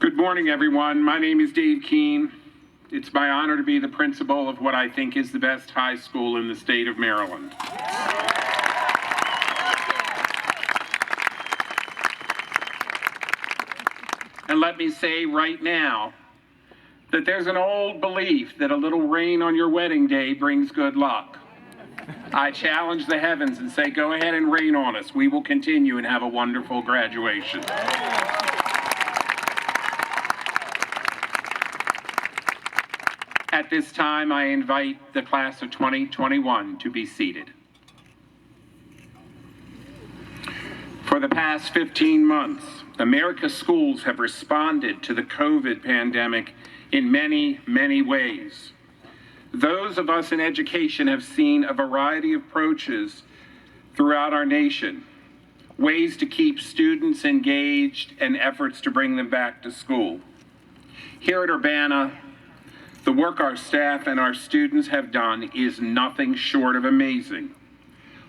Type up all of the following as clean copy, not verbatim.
Good morning, everyone. My name is Dave Keene. It's my honor to be the principal of what I think is the best high school in the state of Maryland. And let me say right now that there's an old belief that a little rain on your wedding day brings good luck. I challenge the heavens and say, go ahead and rain on us. We will continue and have a wonderful graduation. At this time, I invite the class of 2021 to be seated. For the past 15 months, America's schools have responded to the COVID pandemic in many, many ways. Those of us in education have seen a variety of approaches throughout our nation, ways to keep students engaged and efforts to bring them back to school. Here at Urbana, the work our staff and our students have done is nothing short of amazing.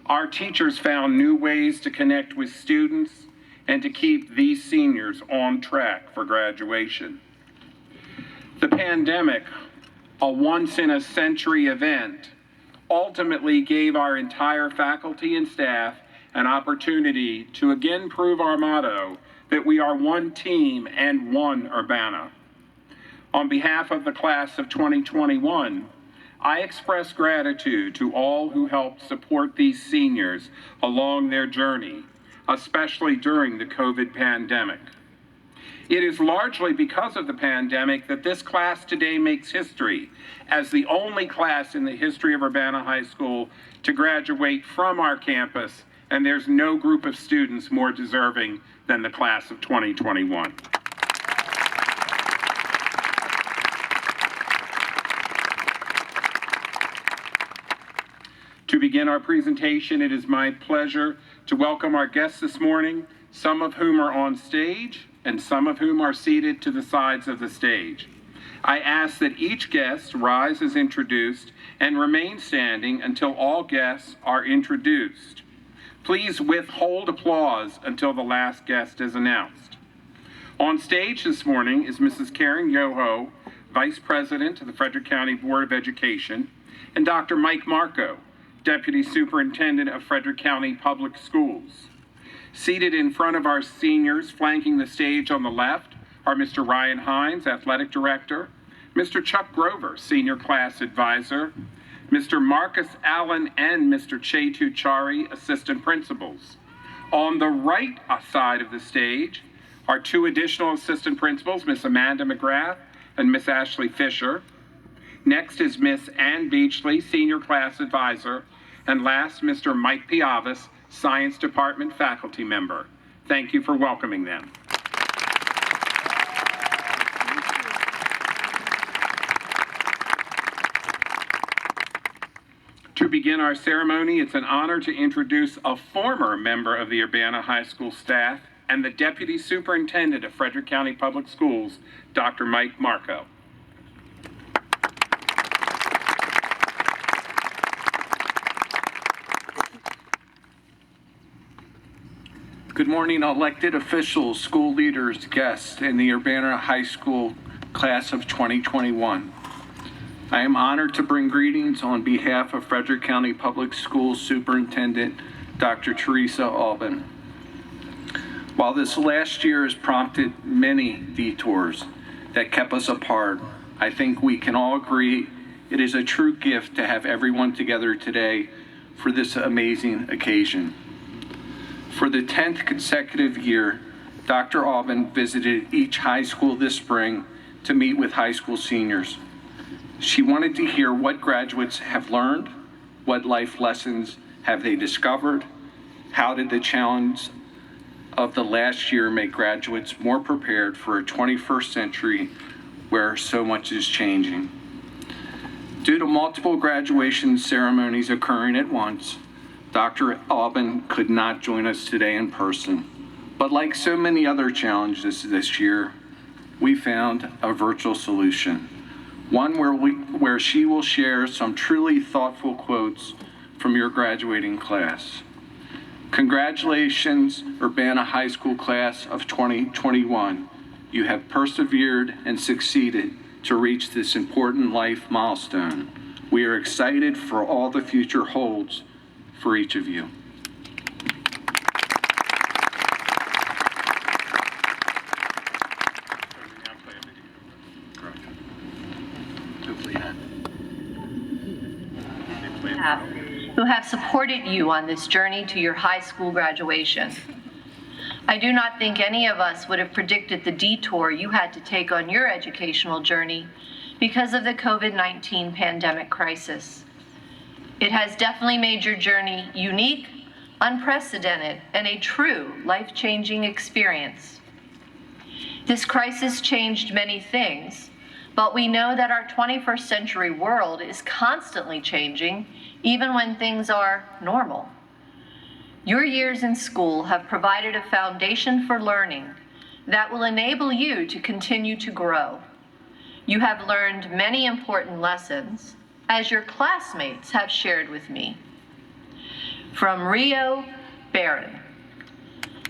Our teachers found new ways to connect with students and to keep these seniors on track for graduation. The pandemic, a once-in-a-century event, ultimately gave our entire faculty and staff an opportunity to again prove our motto that we are one team and one Urbana. On behalf of the class of 2021, I express gratitude to all who helped support these seniors along their journey, especially during the COVID pandemic. It is largely because of the pandemic that this class today makes history as the only class in the history of Urbana High School to graduate from our campus, and there's no group of students more deserving than the class of 2021. To begin our presentation, it is my pleasure to welcome our guests this morning, some of whom are on stage and some of whom are seated to the sides of the stage. I ask that each guest rise as introduced and remain standing until all guests are introduced. Please withhold applause until the last guest is announced. On stage this morning is Mrs. Karen Yoho, Vice President of the Frederick County Board of Education, and Dr. Mike Marco, Deputy Superintendent of Frederick County Public Schools. Seated in front of our seniors, flanking the stage on the left, are Mr. Ryan Hines, Athletic Director, Mr. Chuck Grover, Senior Class Advisor, Mr. Marcus Allen and Mr. Chetu Chari, Assistant Principals. On the right side of the stage are two additional Assistant Principals, Miss Amanda McGrath and Miss Ashley Fisher. Next is Miss Ann Beachley, Senior Class Advisor, and last, Mr. Mike Piavas, Science Department faculty member. Thank you for welcoming them. To begin our ceremony, it's an honor to introduce a former member of the Urbana High School staff and the Deputy Superintendent of Frederick County Public Schools, Dr. Mike Marco. Good morning, elected officials, school leaders, guests, and the Urbana High School class of 2021. I am honored to bring greetings on behalf of Frederick County Public Schools Superintendent, Dr. Teresa Alban. While this last year has prompted many detours that kept us apart, I think we can all agree it is a true gift to have everyone together today for this amazing occasion. For the 10th consecutive year, Dr. Alban visited each high school this spring to meet with high school seniors. She wanted to hear what graduates have learned, what life lessons have they discovered, how did the challenge of the last year make graduates more prepared for a 21st century where so much is changing. Due to multiple graduation ceremonies occurring at once, Dr. Alban could not join us today in person, but like so many other challenges this year, we found a virtual solution, one where she will share some truly thoughtful quotes from your graduating class. Congratulations, Urbana High School class of 2021. You have persevered and succeeded to reach this important life milestone. We are excited for all the future holds for each of you. Who have supported you on this journey to your high school graduation. I do not think any of us would have predicted the detour you had to take on your educational journey because of the COVID-19 pandemic crisis. It has definitely made your journey unique, unprecedented, and a true life-changing experience. This crisis changed many things, but we know that our 21st century world is constantly changing, even when things are normal. Your years in school have provided a foundation for learning that will enable you to continue to grow. You have learned many important lessons, as your classmates have shared with me. From Rio Barron,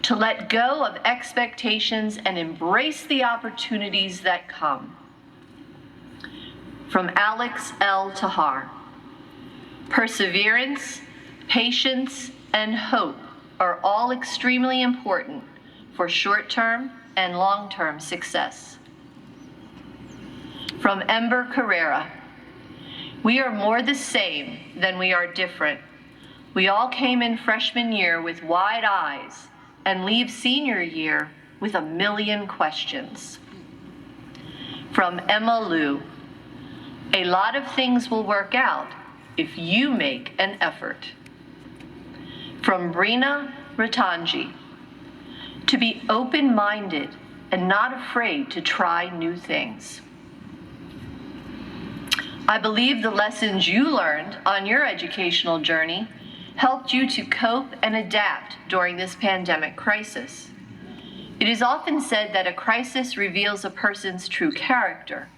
to let go of expectations and embrace the opportunities that come. From Alex L. Tahar, perseverance, patience, and hope are all extremely important for short-term and long-term success. From Ember Carrera, we are more the same than we are different. We all came in freshman year with wide eyes and leave senior year with a million questions. From Emma Liu, a lot of things will work out if you make an effort. From Brina Ratanji, to be open-minded and not afraid to try new things. I believe the lessons you learned on your educational journey helped you to cope and adapt during this pandemic crisis. It is often said that a crisis reveals a person's true character.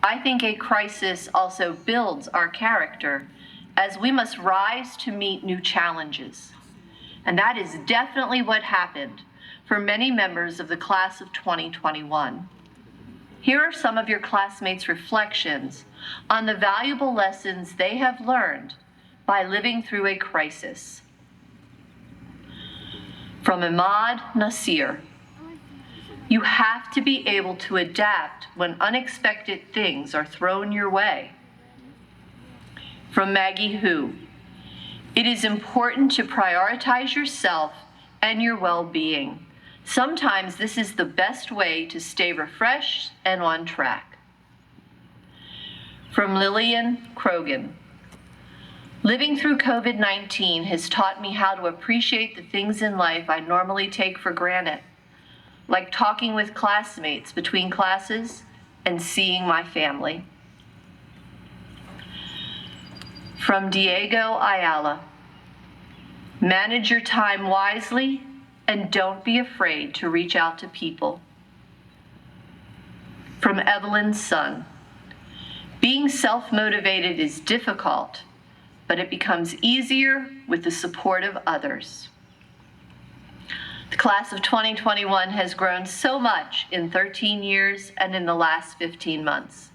I think a crisis also builds our character, as we must rise to meet new challenges. And that is definitely what happened for many members of the class of 2021. Here are some of your classmates' reflections on the valuable lessons they have learned by living through a crisis. From Ahmad Nasir, you have to be able to adapt when unexpected things are thrown your way. From Maggie Hu, it is important to prioritize yourself and your well-being. Sometimes this is the best way to stay refreshed and on track. From Lillian Krogan, living through COVID-19 has taught me how to appreciate the things in life I normally take for granted, like talking with classmates between classes and seeing my family. From Diego Ayala, manage your time wisely and don't be afraid to reach out to people. From Evelyn's son, being self-motivated is difficult, but it becomes easier with the support of others. The class of 2021 has grown so much in 13 years and in the last 15 months.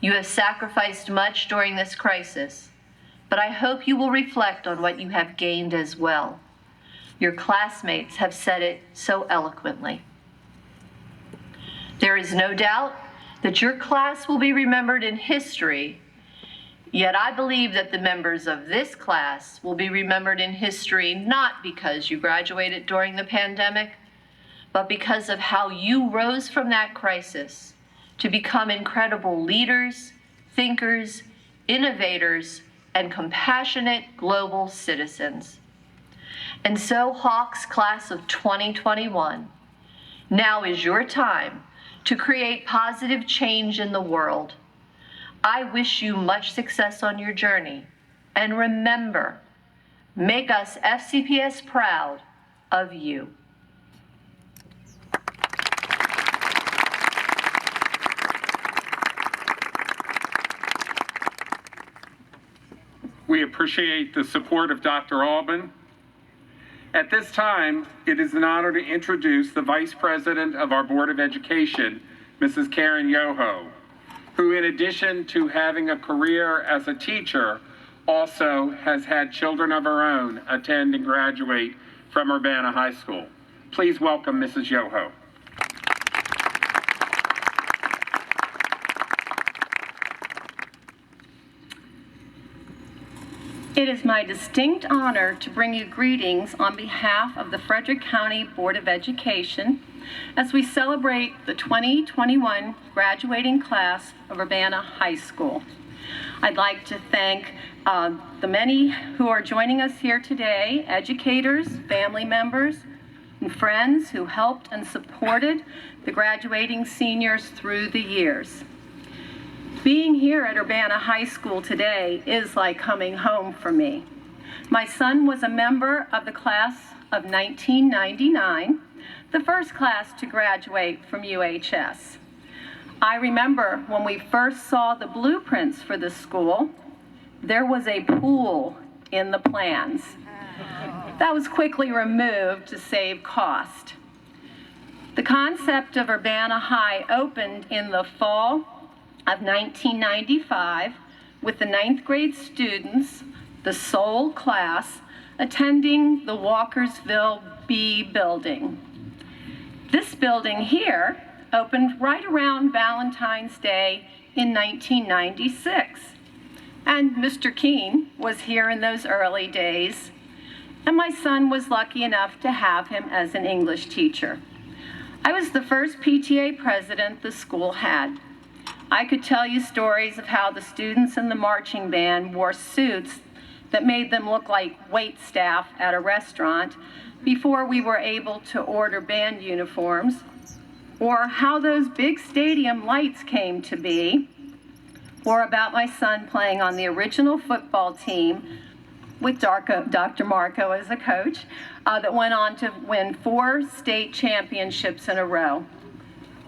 You have sacrificed much during this crisis, but I hope you will reflect on what you have gained as well. Your classmates have said it so eloquently. There is no doubt that your class will be remembered in history, yet I believe that the members of this class will be remembered in history not because you graduated during the pandemic, but because of how you rose from that crisis to become incredible leaders, thinkers, innovators, and compassionate global citizens. And so, Hawks class of 2021, now is your time to create positive change in the world. I wish you much success on your journey, and remember, make us FCPS proud of you. We appreciate the support of Dr. Alban At this time, it is an honor to introduce the Vice President of our Board of Education, Mrs. Karen Yoho, who in addition to having a career as a teacher, also has had children of her own attend and graduate from Urbana High School. Please welcome Mrs. Yoho. It is my distinct honor to bring you greetings on behalf of the Frederick County Board of Education as we celebrate the 2021 graduating class of Urbana High School. I'd like to thank the many who are joining us here today, educators, family members, and friends who helped and supported the graduating seniors through the years. Being here at Urbana High School today is like coming home for me. My son was a member of the class of 1999, the first class to graduate from UHS. I remember when we first saw the blueprints for the school, there was a pool in the plans. That was quickly removed to save cost. The concept of Urbana High opened in the fall of 1995 with the 9th grade students, the sole class, attending the Walkersville B building. This building here opened right around Valentine's Day in 1996. And Mr. Keene was here in those early days, and my son was lucky enough to have him as an English teacher. I was the first PTA president the school had. I could tell you stories of how the students in the marching band wore suits that made them look like wait staff at a restaurant before we were able to order band uniforms, or how those big stadium lights came to be, or about my son playing on the original football team with Dr. Marco as a coach that went on to win 4 state championships in a row.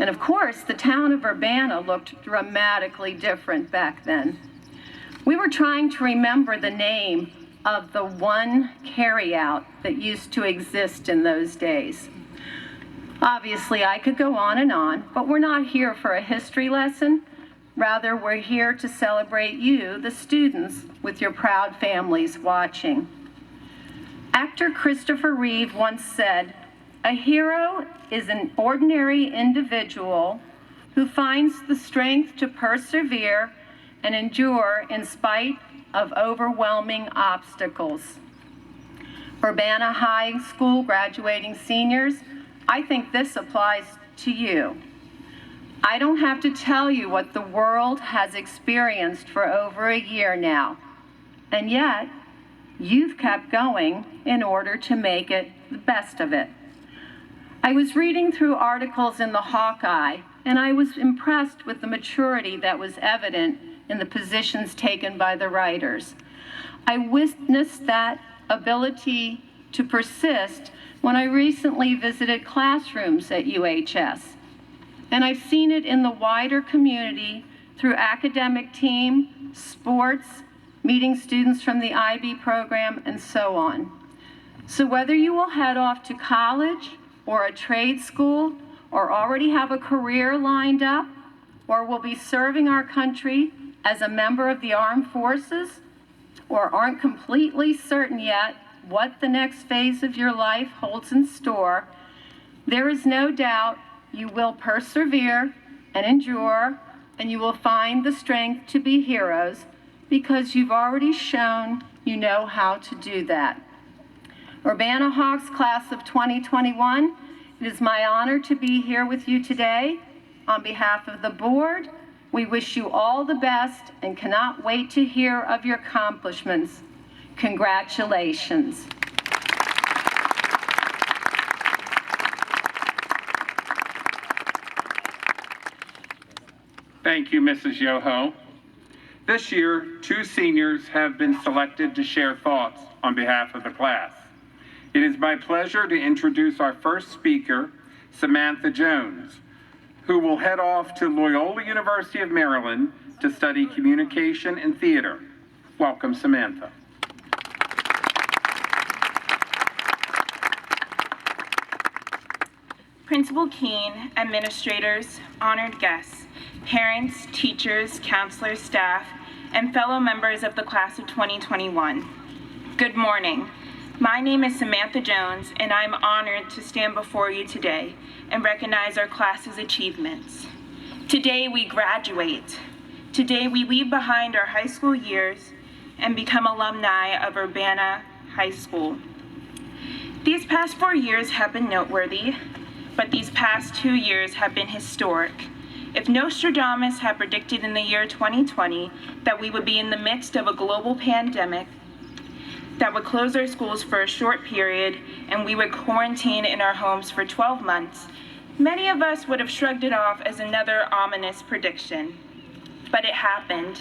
And of course, the town of Urbana looked dramatically different back then. We were trying to remember the name of the one carryout that used to exist in those days. Obviously, I could go on, but we're not here for a history lesson. Rather, we're here to celebrate you, the students, with your proud families watching. Actor Christopher Reeve once said, "A hero is an ordinary individual who finds the strength to persevere and endure in spite of overwhelming obstacles." Urbana High School graduating seniors, I think this applies to you. I don't have to tell you what the world has experienced for over a year now, and yet you've kept going in order to make it the best of it. I was reading through articles in the Hawkeye, and I was impressed with the maturity that was evident in the positions taken by the writers. I witnessed that ability to persist when I recently visited classrooms at UHS. And I've seen it in the wider community through academic team, sports, meeting students from the IB program, and so on. So whether you will head off to college or a trade school, or already have a career lined up, or will be serving our country as a member of the armed forces, or aren't completely certain yet what the next phase of your life holds in store, there is no doubt you will persevere and endure, and you will find the strength to be heroes because you've already shown you know how to do that. Urbana Hawks class of 2021, it is my honor to be here with you today. On behalf of the board, we wish you all the best and cannot wait to hear of your accomplishments. Congratulations. Thank you, Mrs. Yoho. This year, 2 seniors have been selected to share thoughts on behalf of the class. It is my pleasure to introduce our first speaker, Samantha Jones, who will head off to Loyola University of Maryland to study communication and theater. Welcome, Samantha. Principal Keene, administrators, honored guests, parents, teachers, counselors, staff, and fellow members of the class of 2021. Good morning. My name is Samantha Jones, and I'm honored to stand before you today and recognize our class's achievements. Today we graduate. Today we leave behind our high school years and become alumni of Urbana High School. These past 4 years have been noteworthy, but these past 2 years have been historic. If Nostradamus had predicted in the year 2020 that we would be in the midst of a global pandemic that would close our schools for a short period and we would quarantine in our homes for 12 months, many of us would have shrugged it off as another ominous prediction. But it happened,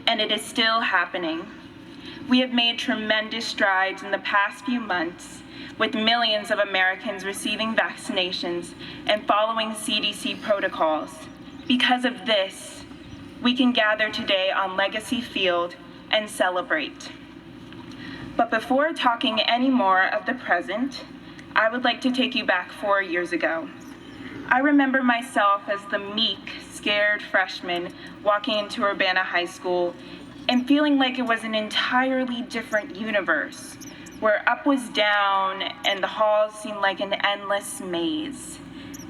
and it is still happening. We have made tremendous strides in the past few months, with millions of Americans receiving vaccinations and following CDC protocols. Because of this, we can gather today on Legacy Field and celebrate. But before talking any more of the present, I would like to take you back 4 years ago. I remember myself as the meek, scared freshman walking into Urbana High School and feeling like it was an entirely different universe, where up was down and the halls seemed like an endless maze.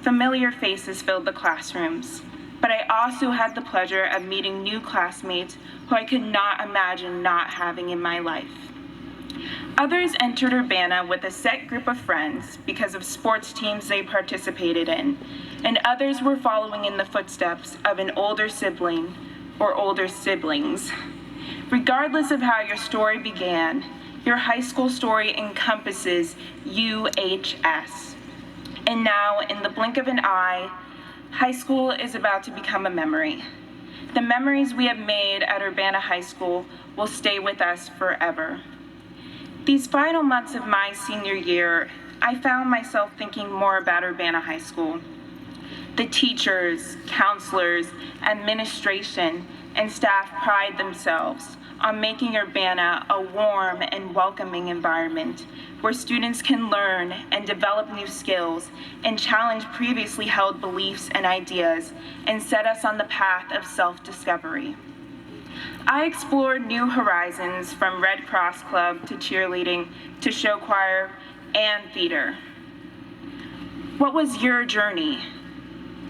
Familiar faces filled the classrooms, but I also had the pleasure of meeting new classmates who I could not imagine not having in my life. Others entered Urbana with a set group of friends because of sports teams they participated in, and others were following in the footsteps of an older sibling or older siblings. Regardless of how your story began, your high school story encompasses UHS. And now, in the blink of an eye, high school is about to become a memory. The memories we have made at Urbana High School will stay with us forever. These final months of my senior year, I found myself thinking more about Urbana High School. The teachers, counselors, administration, and staff pride themselves on making Urbana a warm and welcoming environment where students can learn and develop new skills and challenge previously held beliefs and ideas and set us on the path of self-discovery. I explored new horizons from Red Cross Club to cheerleading to show choir and theater. What was your journey?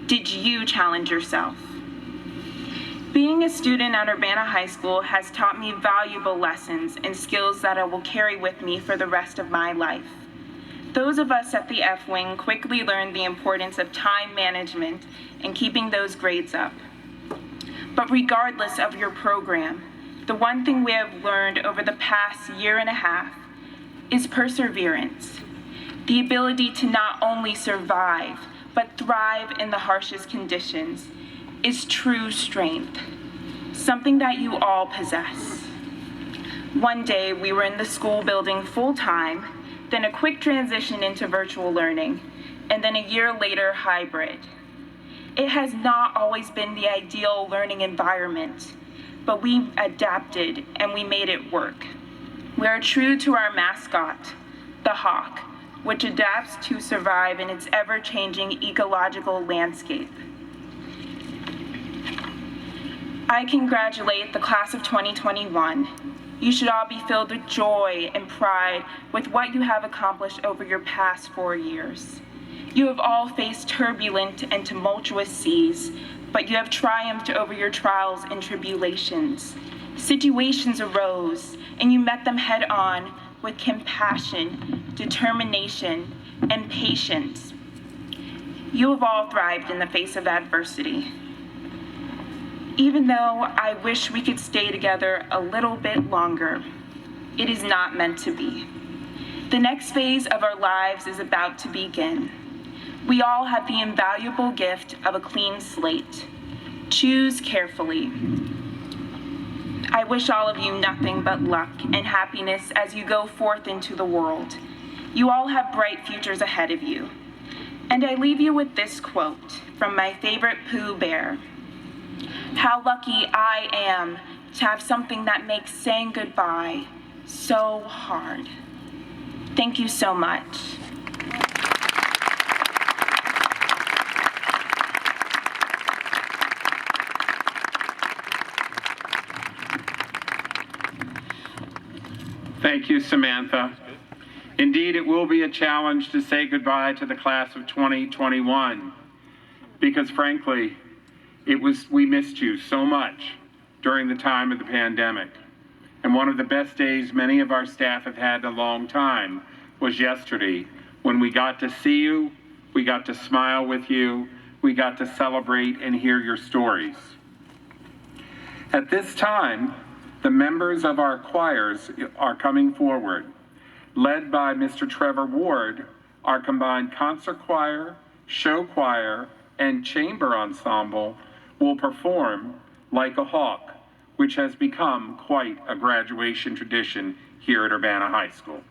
Did you challenge yourself? Being a student at Urbana High School has taught me valuable lessons and skills that I will carry with me for the rest of my life. Those of us at the F-Wing quickly learned the importance of time management and keeping those grades up. But regardless of your program, the one thing we have learned over the past year and a half is perseverance. The ability to not only survive, but thrive in the harshest conditions is true strength, something that you all possess. One day we were in the school building full-time, then a quick transition into virtual learning, and then a year later hybrid. It has not always been the ideal learning environment, but we adapted and we made it work. We are true to our mascot, the hawk, which adapts to survive in its ever-changing ecological landscape. I congratulate the class of 2021. You should all be filled with joy and pride with what you have accomplished over your past 4 years. You have all faced turbulent and tumultuous seas, but you have triumphed over your trials and tribulations. Situations arose, and you met them head on with compassion, determination, and patience. You have all thrived in the face of adversity. Even though I wish we could stay together a little bit longer, it is not meant to be. The next phase of our lives is about to begin. We all have the invaluable gift of a clean slate. Choose carefully. I wish all of you nothing but luck and happiness as you go forth into the world. You all have bright futures ahead of you. And I leave you with this quote from my favorite Pooh Bear. How lucky I am to have something that makes saying goodbye so hard. Thank you so much. Thank you, Samantha. Indeed, it will be a challenge to say goodbye to the class of 2021 because frankly, we missed you so much during the time of the pandemic. And one of the best days many of our staff have had in a long time was yesterday when we got to see you, we got to smile with you, we got to celebrate and hear your stories. At this time, the members of our choirs are coming forward. Led by Mr. Trevor Ward, our combined concert choir, show choir, and chamber ensemble will perform Like a Hawk, which has become quite a graduation tradition here at Urbana High School.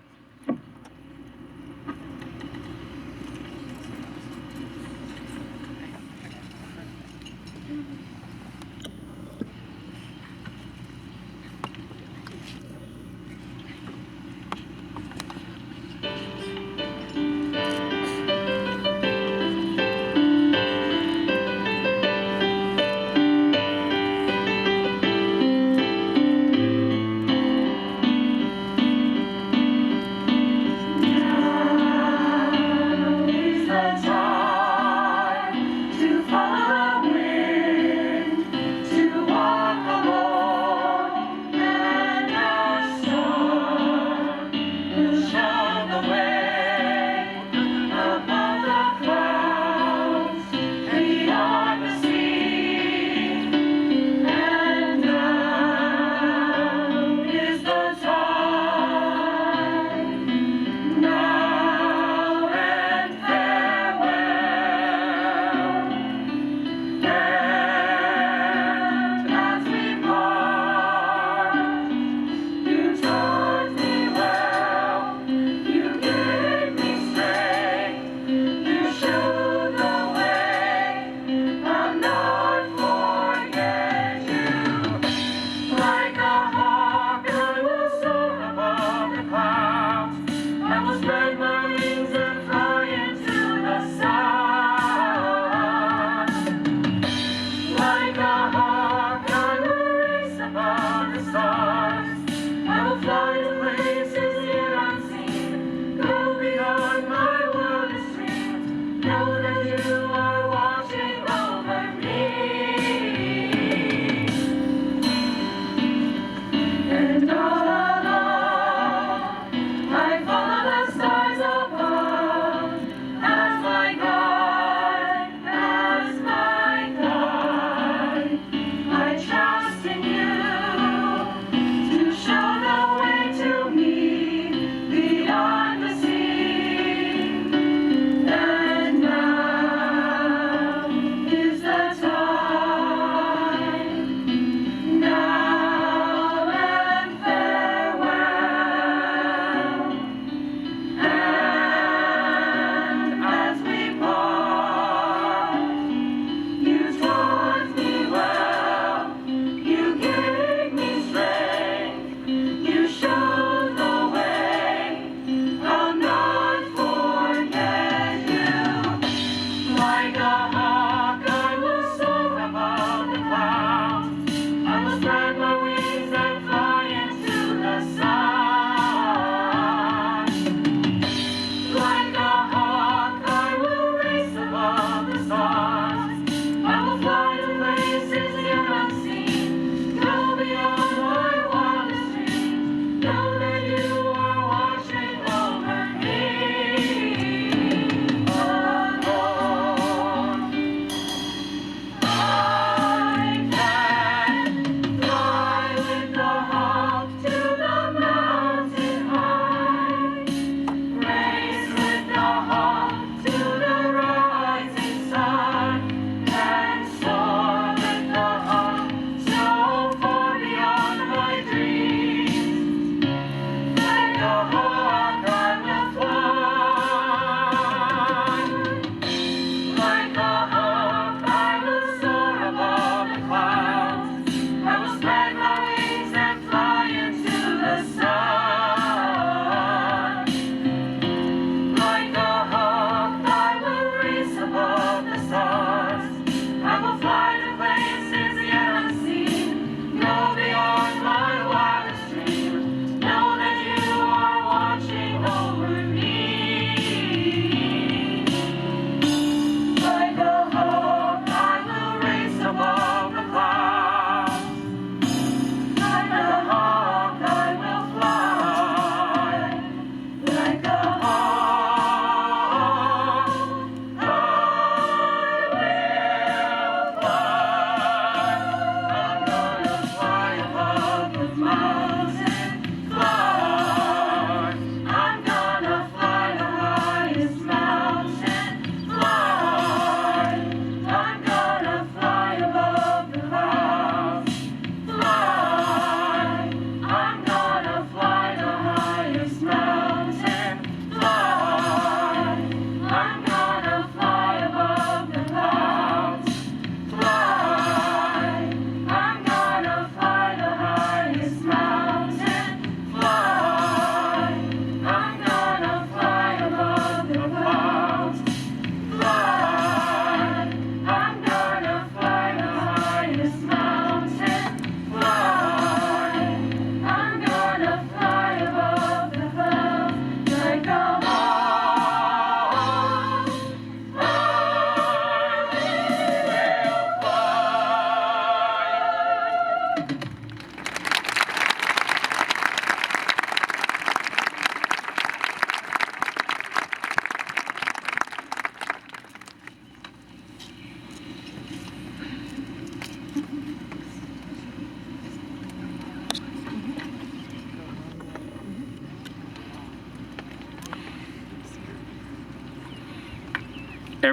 Know that you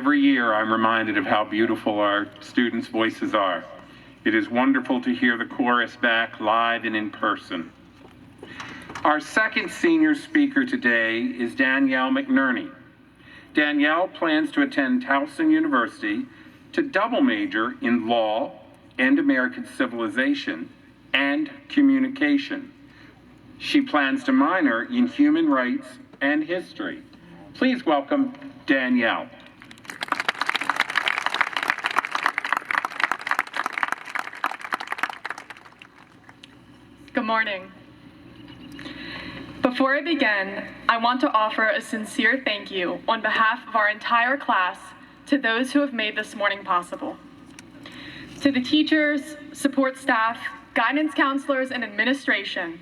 Every year, I'm reminded of how beautiful our students' voices are. It is wonderful to hear the chorus back live and in person. Our second senior speaker today is Danielle Mcnerney. Danielle plans to attend Towson University to double major in law and American civilization and communication. She plans to minor in human rights and history. Please welcome Danielle. Good morning. Before I begin, I want to offer a sincere thank you on behalf of our entire class to those who have made this morning possible. To the teachers, support staff, guidance counselors, and administration,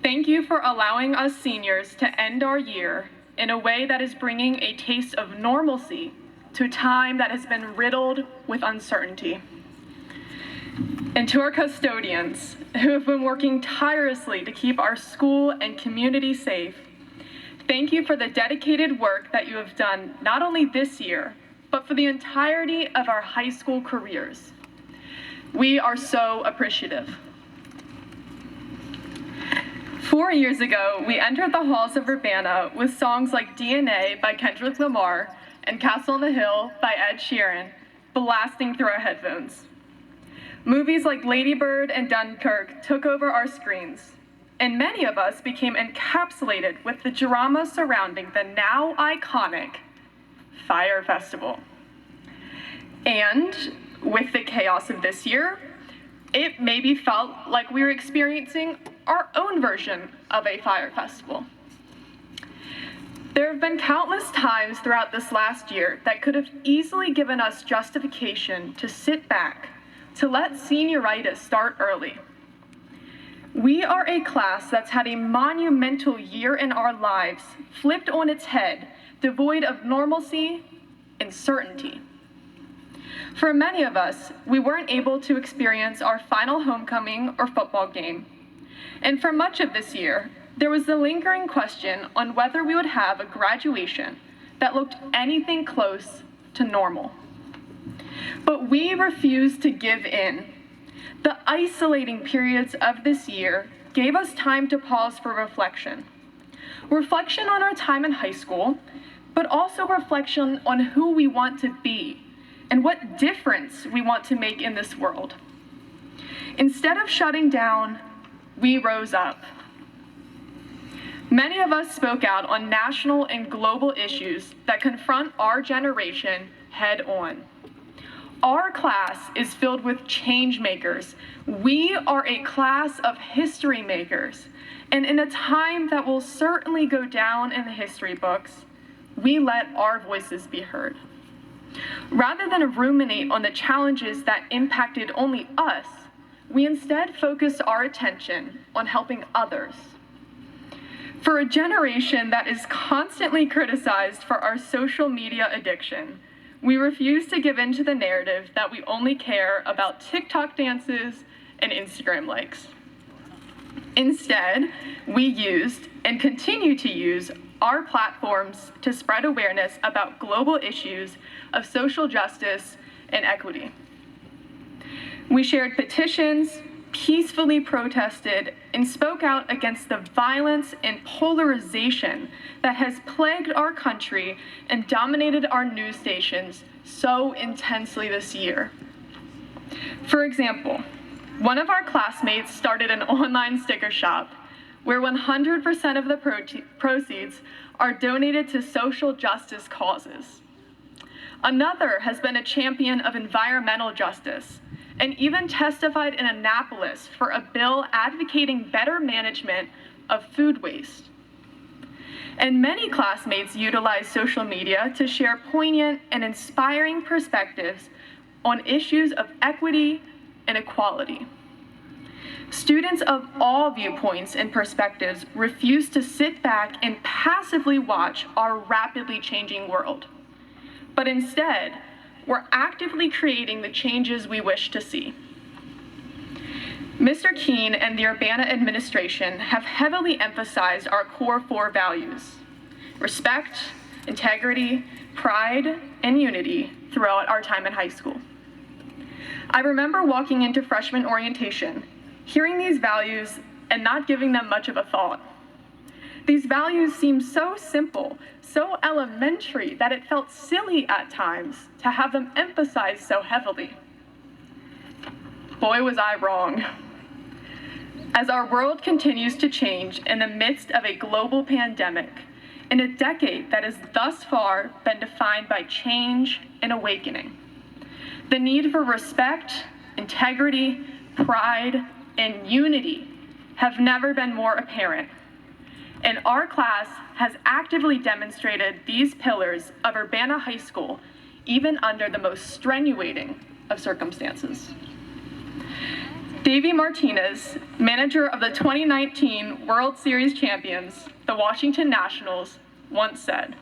thank you for allowing us seniors to end our year in a way that is bringing a taste of normalcy to a time that has been riddled with uncertainty. And to our custodians, who have been working tirelessly to keep our school and community safe, thank you for the dedicated work that you have done not only this year, but for the entirety of our high school careers. We are so appreciative. 4 years ago, we entered the halls of Urbana with songs like DNA by Kendrick Lamar and Castle on the Hill by Ed Sheeran blasting through our headphones. Movies like Lady Bird and Dunkirk took over our screens, and many of us became encapsulated with the drama surrounding the now iconic Fire Festival. And with the chaos of this year, it maybe felt like we were experiencing our own version of a Fire Festival. There have been countless times throughout this last year that could have easily given us justification to sit back, to let senioritis start early. We are a class that's had a monumental year in our lives, flipped on its head, devoid of normalcy and certainty. For many of us, we weren't able to experience our final homecoming or football game. And for much of this year, there was the lingering question on whether we would have a graduation that looked anything close to normal. But we refused to give in. The isolating periods of this year gave us time to pause for reflection. Reflection on our time in high school, but also reflection on who we want to be and what difference we want to make in this world. Instead of shutting down, we rose up. Many of us spoke out on national and global issues that confront our generation head on. Our class is filled with change makers. We are a class of history makers. And in a time that will certainly go down in the history books, we let our voices be heard. Rather than ruminate on the challenges that impacted only us, we instead focused our attention on helping others. For a generation that is constantly criticized for our social media addiction, we refuse to give in to the narrative that we only care about TikTok dances and Instagram likes. Instead, we used and continue to use our platforms to spread awareness about global issues of social justice and equity. We shared petitions, peacefully protested, and spoke out against the violence and polarization that has plagued our country and dominated our news stations so intensely this year. For example, one of our classmates started an online sticker shop where 100% of the proceeds are donated to social justice causes. Another has been a champion of environmental justice and even testified in Annapolis for a bill advocating better management of food waste. And many classmates utilize social media to share poignant and inspiring perspectives on issues of equity and equality. Students of all viewpoints and perspectives refuse to sit back and passively watch our rapidly changing world, but instead, we're actively creating the changes we wish to see. Mr. Keene and the Urbana administration have heavily emphasized our core 4 values: respect, integrity, pride, and unity throughout our time in high school. I remember walking into freshman orientation, hearing these values and not giving them much of a thought. These values seemed so simple, so elementary, that it felt silly at times to have them emphasized so heavily. Boy, was I wrong. As our world continues to change in the midst of a global pandemic, in a decade that has thus far been defined by change and awakening, the need for respect, integrity, pride, and unity have never been more apparent. And our class has actively demonstrated these pillars of Urbana High School, even under the most strenuating of circumstances. Davey Martinez, manager of the 2019 World Series champions, the Washington Nationals, once said,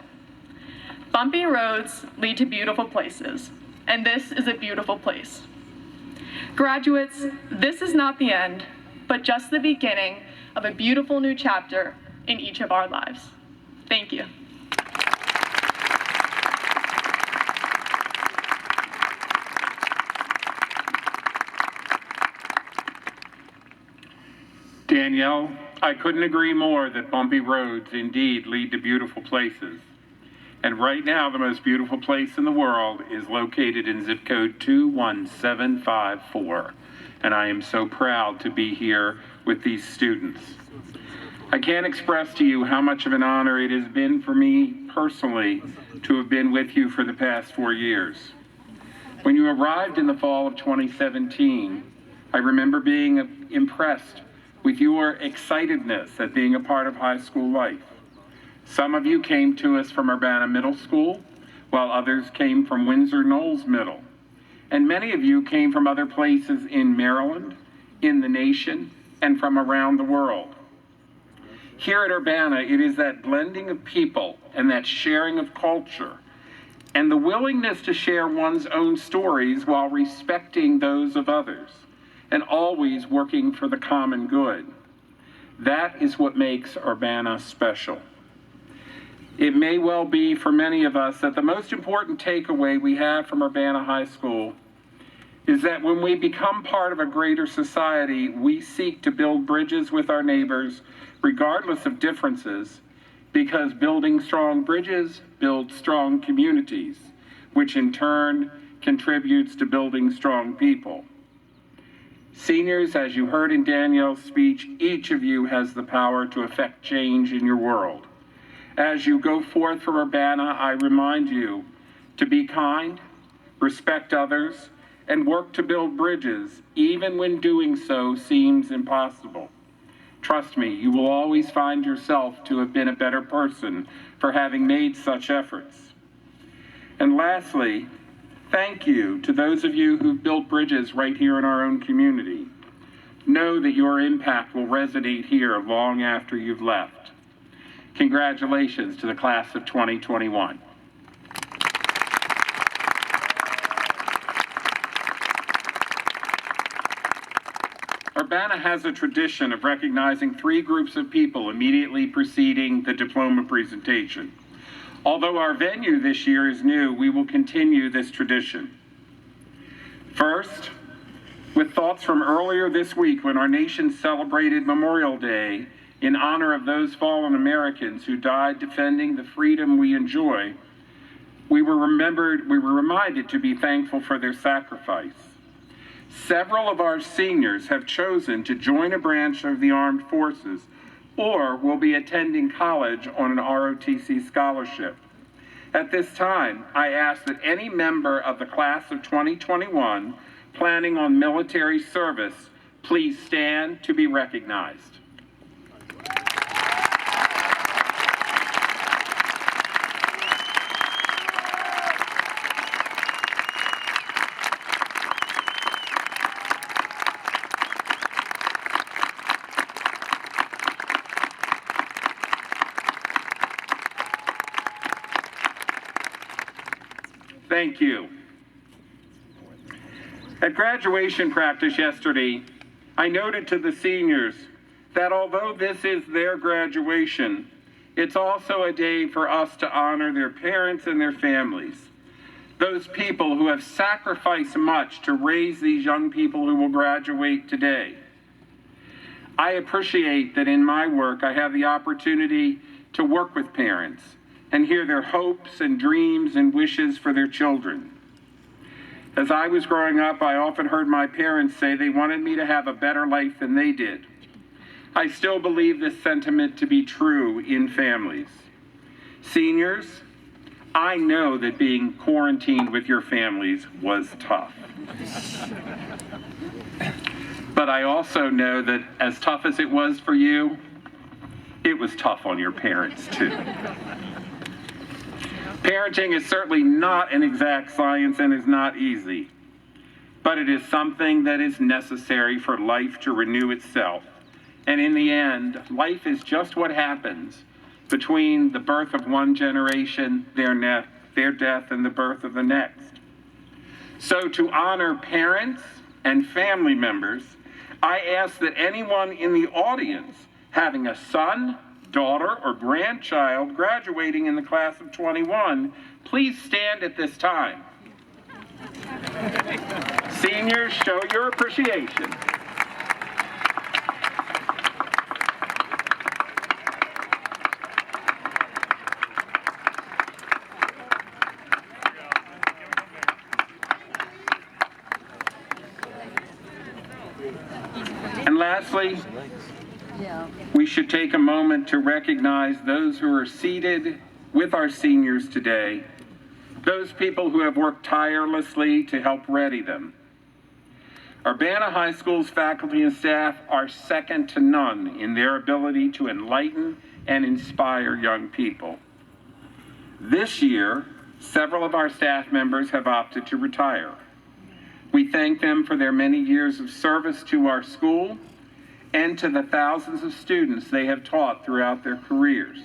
"Bumpy roads lead to beautiful places, and this is a beautiful place." Graduates, this is not the end, but just the beginning of a beautiful new chapter in each of our lives. Thank you. Danielle, I couldn't agree more that bumpy roads indeed lead to beautiful places. And right now, the most beautiful place in the world is located in zip code 21754. And I am so proud to be here with these students. I can't express to you how much of an honor it has been for me personally to have been with you for the past 4 years. When you arrived in the fall of 2017, I remember being impressed with your excitedness at being a part of high school life. Some of you came to us from Urbana Middle School, while others came from Windsor Knowles Middle. And many of you came from other places in Maryland, in the nation, and from around the world. Here at Urbana, it is that blending of people and that sharing of culture and the willingness to share one's own stories while respecting those of others and always working for the common good. That is what makes Urbana special. It may well be for many of us that the most important takeaway we have from Urbana High School is that when we become part of a greater society, we seek to build bridges with our neighbors, regardless of differences, because building strong bridges builds strong communities, which in turn contributes to building strong people. Seniors, as you heard in Danielle's speech, each of you has the power to affect change in your world. As you go forth from Urbana, I remind you to be kind, respect others, and work to build bridges, even when doing so seems impossible. Trust me, you will always find yourself to have been a better person for having made such efforts. And lastly, thank you to those of you who've built bridges right here in our own community. Know that your impact will resonate here long after you've left. Congratulations to the class of 2021. Urbana has a tradition of recognizing 3 groups of people immediately preceding the diploma presentation. Although our venue this year is new, we will continue this tradition. First, with thoughts from earlier this week when our nation celebrated Memorial Day in honor of those fallen Americans who died defending the freedom we enjoy, we were reminded to be thankful for their sacrifice. Several of our seniors have chosen to join a branch of the armed forces or will be attending college on an ROTC scholarship. At this time, I ask that any member of the class of 2021 planning on military service please stand to be recognized. Thank you. At graduation practice yesterday, I noted to the seniors that although this is their graduation, It's also a day for us to honor their parents and their families, those people who have sacrificed much to raise these young people who will graduate today. I appreciate that in my work I have the opportunity to work with parents and hear their hopes and dreams and wishes for their children. As I was growing up, I often heard my parents say they wanted me to have a better life than they did. I still believe this sentiment to be true in families. Seniors, I know that being quarantined with your families was tough. But I also know that as tough as it was for you, it was tough on your parents too. Parenting is certainly not an exact science and is not easy, but it is something that is necessary for life to renew itself. And in the end, life is just what happens between the birth of one generation, their death, and the birth of the next. So to honor parents and family members, I ask that anyone in the audience having a son, daughter, or grandchild graduating in the class of 21, please stand at this time. Seniors, show your appreciation. And lastly, we should take a moment to recognize those who are seated with our seniors today, those people who have worked tirelessly to help ready them. Urbana High School's faculty and staff are second to none in their ability to enlighten and inspire young people. This year, several of our staff members have opted to retire. We thank them for their many years of service to our school and to the thousands of students they have taught throughout their careers.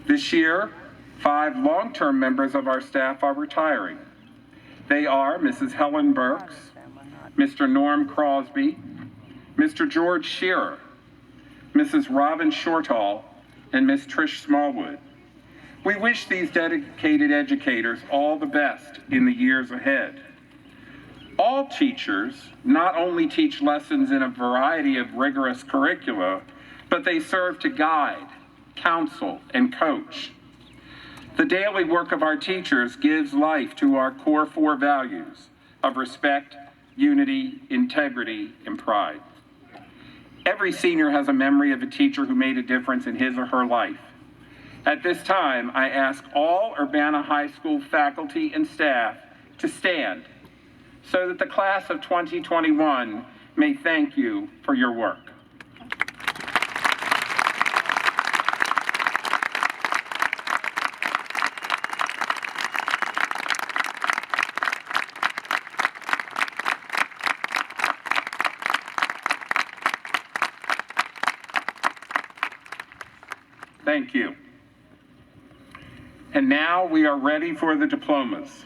This year, 5 long-term members of our staff are retiring. They are Mrs. Helen Burks, Mr. Norm Crosby, Mr. George Shearer, Mrs. Robin Shortall, and Miss Trish Smallwood. We wish these dedicated educators all the best in the years ahead. All teachers not only teach lessons in a variety of rigorous curricula, but they serve to guide, counsel, and coach. The daily work of our teachers gives life to our core 4 values of respect, unity, integrity, and pride. Every senior has a memory of a teacher who made a difference in his or her life. At this time, I ask all Urbana High School faculty and staff to stand so that the class of 2021 may thank you for your work. Thank you. And now we are ready for the diplomas.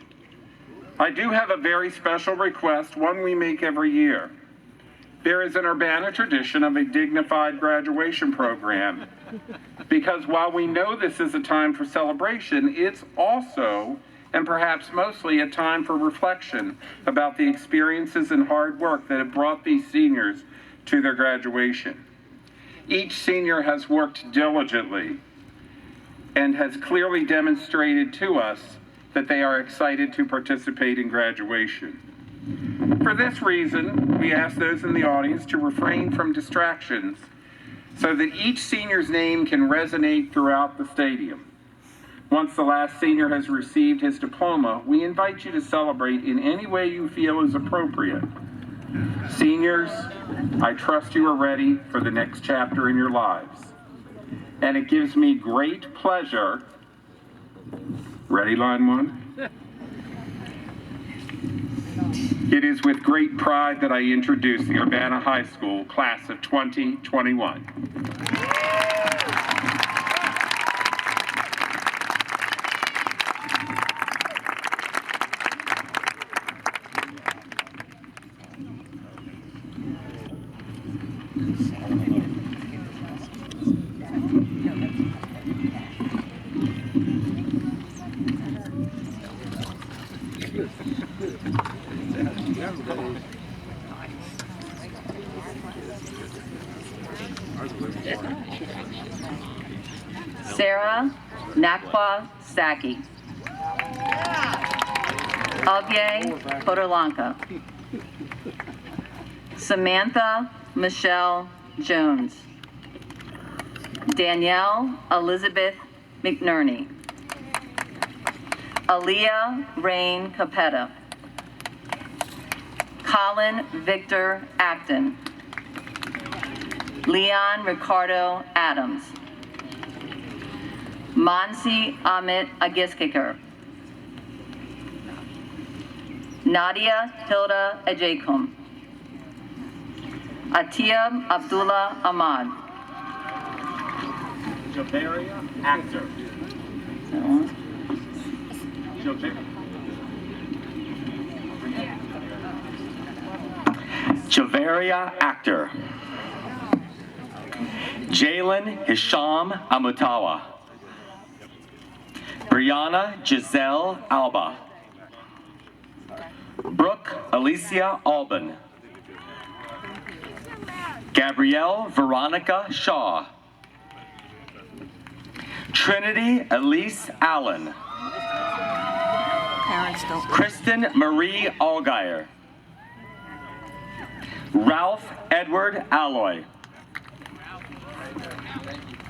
I do have a very special request, one we make every year. There is an Urbana tradition of a dignified graduation program, because while we know this is a time for celebration, it's also, and perhaps mostly, a time for reflection about the experiences and hard work that have brought these seniors to their graduation. Each senior has worked diligently and has clearly demonstrated to us that they are excited to participate in graduation. For this reason, we ask those in the audience to refrain from distractions so that each senior's name can resonate throughout the stadium. Once the last senior has received his diploma, we invite you to celebrate in any way you feel is appropriate. Seniors, I trust you are ready for the next chapter in your lives. And it gives me great pleasure. Ready, line 1? It is with great pride that I introduce the Urbana High School class of 2021. Sarah Nakwa Saki. Avye Potolanka. Samantha Michelle Jones. Danielle Elizabeth McNerney. Aaliyah Rain Capetta. Colin Victor Acton. Leon Ricardo Adams. Mansi Amit Agiskikar. Nadia Hilda Ajekum. Atiyah Abdullah Ahmad. Javaria Actor. Javaria Actor. Jalen Hisham Amutawa. Brianna Giselle Alba. Brooke Alicia Alban. Gabrielle Veronica Shaw. Trinity Elise Allen. Kristen Marie Allgaier. Ralph Edward Alloy.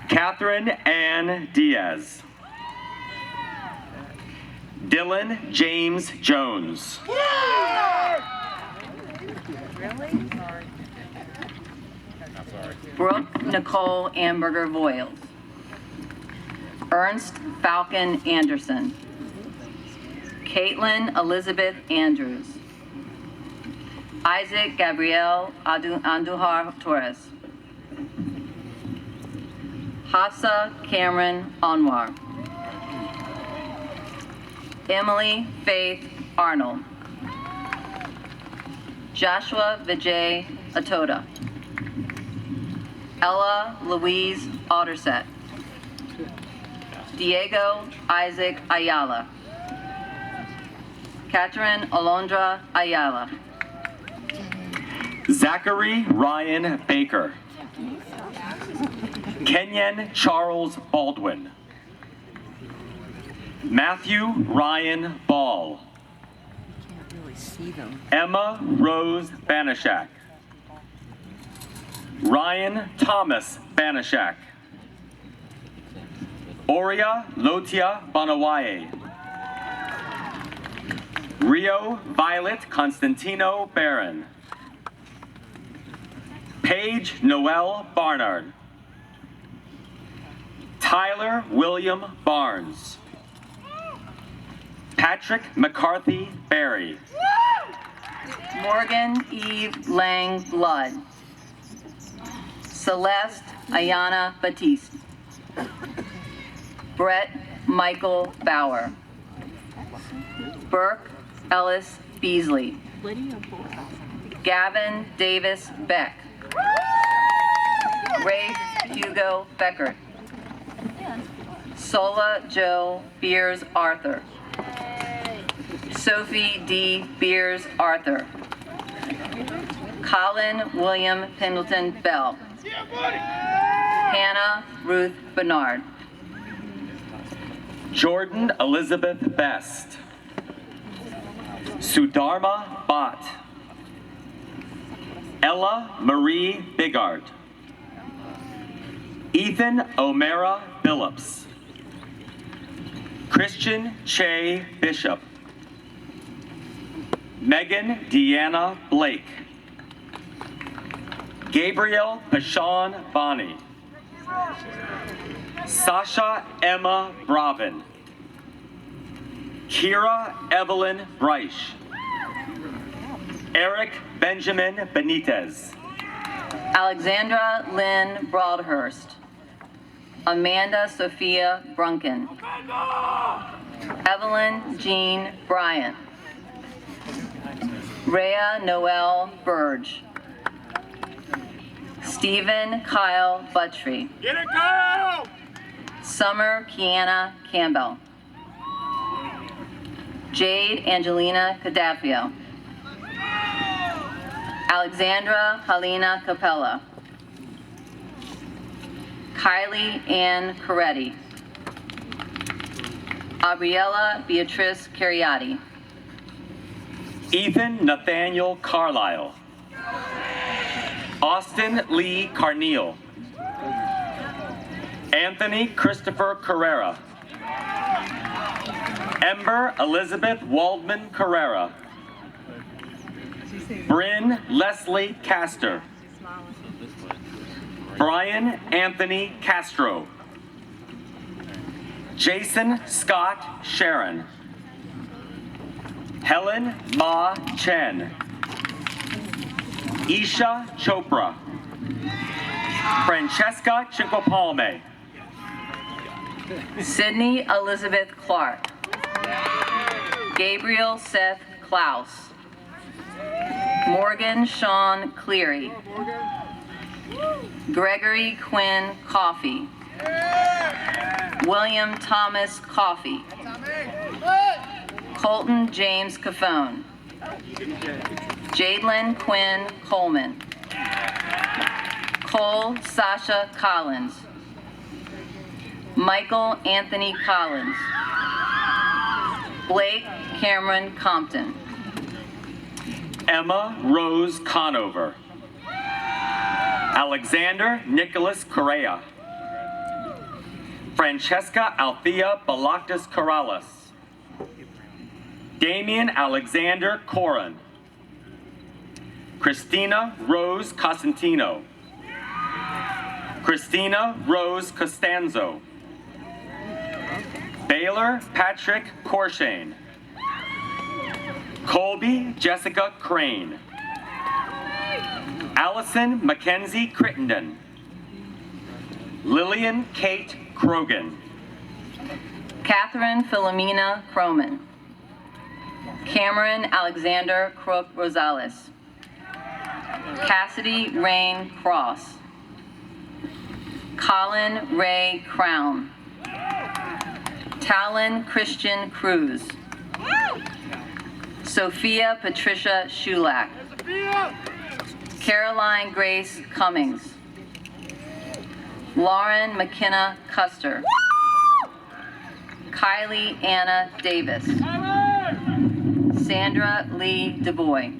Catherine Ann Diaz. Dylan James Jones. Brooke Nicole Amberger Voiles. Ernst Falcon Anderson. Caitlin Elizabeth Andrews. Isaac Gabriel Andujar Torres. Hafsa Cameron Anwar. Emily Faith Arnold. Joshua Vijay Atoda. Ella Louise Alderset. Diego Isaac Ayala. Catherine Alondra Ayala. Zachary Ryan Baker. Kenyon Charles Baldwin. Matthew Ryan Ball. Emma Rose Banashak. Ryan Thomas Banashak. Oria Lotia Banawaye. Rio Violet Constantino Barron. Paige Noel Barnard. Tyler William Barnes. Patrick McCarthy Barry. Morgan Eve Lang Blood. Celeste Ayana Batiste. Brett Michael Bauer. Burke Ellis Beasley. Gavin Davis Beck. Rafe Hugo Beckert. Sola Joe Beers Arthur. Sophie D. Beers Arthur. Colin William Pendleton Bell. Hannah Ruth Bernard. Jordan Elizabeth Best. Sudharma Bhatt. Ella Marie Bigart. Ethan O'Mara Phillips. Christian Che Bishop. Megan Deanna Blake. Gabriel Pashan Bani. Sasha Emma Bravin. Kira Evelyn Breisch. Eric Benjamin Benitez. Alexandra Lynn Broadhurst. Amanda Sophia Brunken. Evelyn Jean Bryant. Rhea Noel Burge. Stephen Kyle Buttry. Get it, go! Summer Kiana Campbell. Jade Angelina Cadafio. Alexandra Helena Capella. Kylie Ann Coretti. Abriella Beatrice Cariotti. Ethan Nathaniel Carlisle. Austin Lee Carneal. Anthony Christopher Carrera. Ember Elizabeth Waldman Carrera. Bryn Leslie Castor. Brian Anthony Castro. Jason Scott Sharon. Helen Ma Chen. Isha Chopra. Francesca Cinquepalme. Sydney Elizabeth Clark. Gabriel Seth Klaus. Morgan Sean Cleary. Gregory Quinn Coffey. William Thomas Coffey. Colton James Cafone. Jadelyn Quinn Coleman. Cole Sasha Collins. Michael Anthony Collins. Blake Cameron Compton. Emma Rose Conover. Alexander Nicholas Correa. Francesca Althea Balactas Corrales. Damian Alexander Corin. Christina Rose Cosentino. Christina Rose Costanzo. Baylor Patrick Corshane. Colby Jessica Crane. Allison Mackenzie Crittenden. Lillian Kate Krogan. Catherine Philomena Croman. Cameron Alexander Crook Rosales. Cassidy Rain Cross. Colin Ray Crown. Talon Christian Cruz. Sophia Patricia Shulak. Caroline Grace Cummings. Lauren McKenna Custer. Kylie Anna Davis. Sandra Lee DuBois.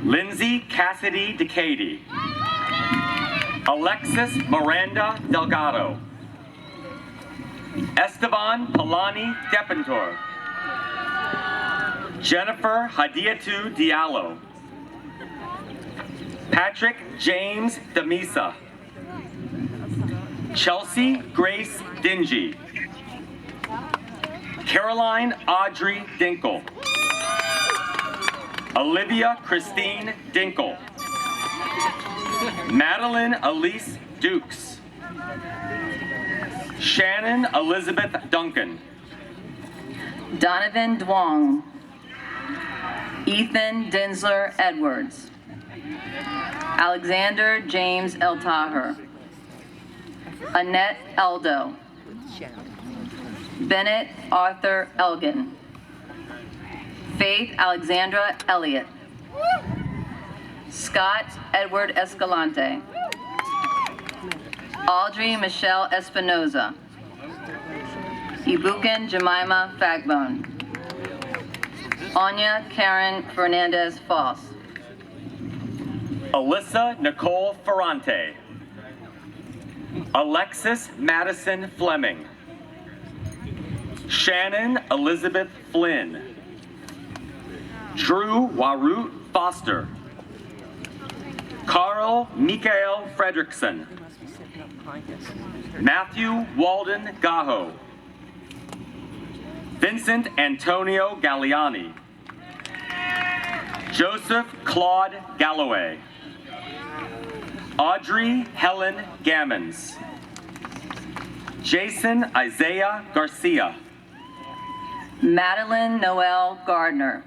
Lindsay Cassidy DeCady. Alexis Miranda Delgado. Esteban Palani Depentor. Jennifer Hadiatu Diallo. Patrick James Demisa. Chelsea Grace Dingy. Caroline Audrey Dinkle. Olivia Christine Dinkle. Madeline Elise Dukes. Shannon Elizabeth Duncan. Donovan Dwong. Ethan Dinsler Edwards. Alexander James Eltaher. Annette Eldo. Bennett Arthur Elgin. Faith Alexandra Elliott. Scott Edward Escalante. Audrey Michelle Espinoza. Ibuken Jemima Fagbone. Anya Karen Fernandez Foss. Alyssa Nicole Ferrante. Alexis Madison Fleming. Shannon Elizabeth Flynn. Drew Warut Foster. Carl Mikael Fredrickson. Matthew Walden Gaho. Vincent Antonio Galliani. Joseph Claude Galloway. Audrey Helen Gammons. Jason Isaiah Garcia. Madeline Noel Gardner.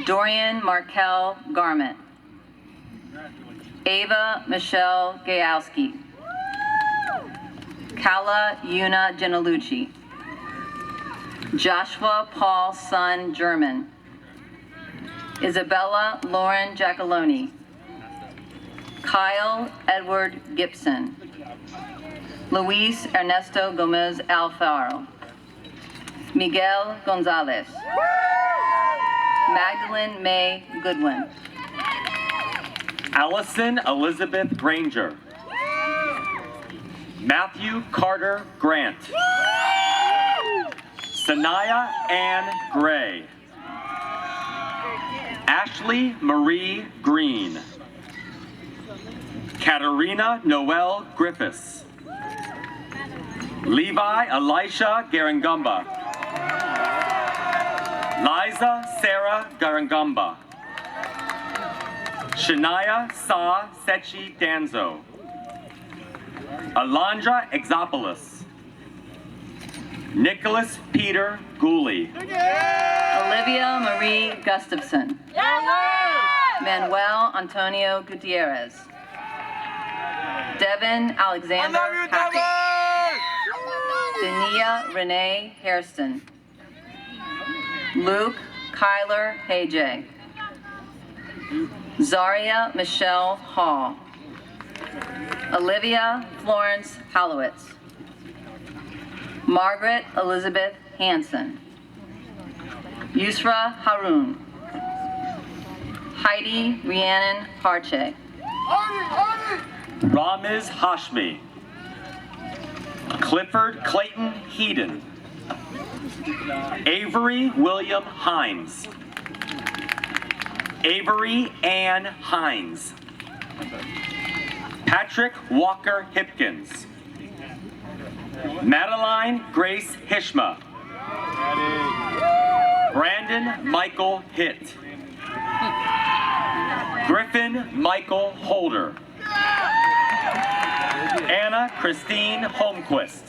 Dorian Markel Garment. Ava Michelle Gayowski. Kala Yuna Genalucci. Joshua Paul Sun German. Isabella Lauren Giacalone. Kyle Edward Gibson. Luis Ernesto Gomez Alfaro. Miguel Gonzalez. Magdalene May Goodwin. Allison Elizabeth Granger. Matthew Carter Grant. Sanaya Ann Gray. Ashley Marie Green. Katarina Noel Griffiths. Levi Elisha Garangumba. Liza Sarah Garangumba. Shania Sa Sechi Danzo. Alondra Exopoulos. Nicholas Peter Gooley. Olivia Marie Gustafson. Manuel Antonio Gutierrez. Devin Alexander Hackett. Dania Renee Hairston. Luke Kyler Hajay. Zaria Michelle Hall. Olivia Florence Hallowitz. Margaret Elizabeth Hansen. Yusra Haroun. Heidi Rhiannon Harche. Ramiz Hashmi. Clifford Clayton Heaton. Avery William Hines. Avery Ann Hines. Patrick Walker Hipkins. Madeline Grace Hishma. Brandon Michael Hitt. Griffin Michael Holder. Anna Christine Holmquist.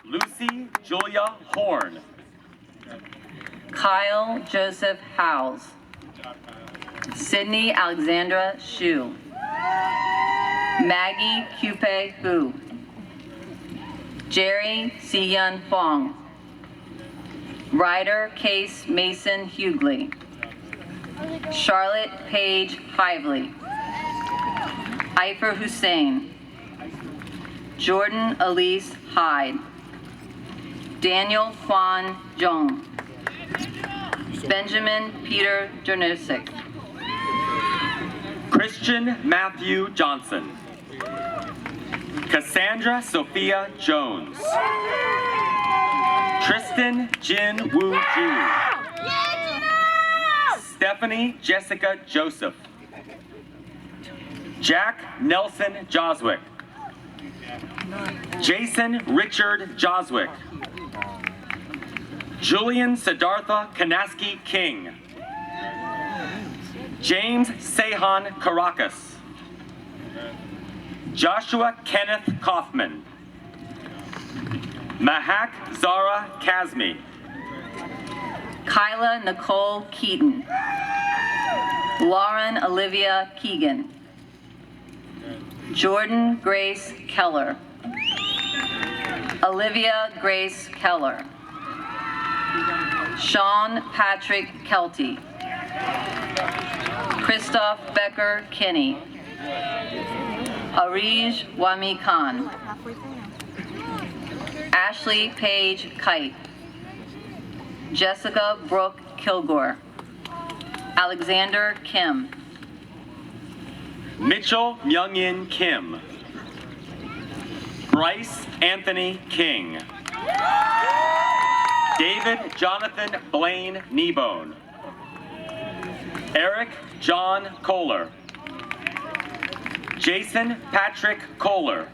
Lucy Julia Horn. Kyle Joseph Howes. Sydney Alexandra Shu. Maggie Kupe Hu. Jerry Siyun Fong. Ryder Case Mason Hughley. Charlotte Paige Hively. Ifer Hussein. Jordan Elise Hyde. Daniel Kwan Jong. Benjamin Peter Jernosik. Christian Matthew Johnson. Cassandra Sophia Jones. Tristan Jin Woo Ju. Stephanie Jessica Joseph. Jack Nelson Joswick. Jason Richard Joswick. Julian Siddhartha Kanaski King. James Sehan Caracas. Joshua Kenneth Kaufman. Mahak Zara Kazmi. Kyla Nicole Keaton. Lauren Olivia Keegan. Jordan Grace Keller. Olivia Grace Keller. Sean Patrick Kelty. Christoph Becker Kinney. Arij Wami Khan. Ashley Paige Kite. Jessica Brooke Kilgore. Alexander Kim. Mitchell Myungin Kim. Bryce Anthony King. David Jonathan Blaine Kneebone. Eric John Kohler. Jason Patrick Kohler.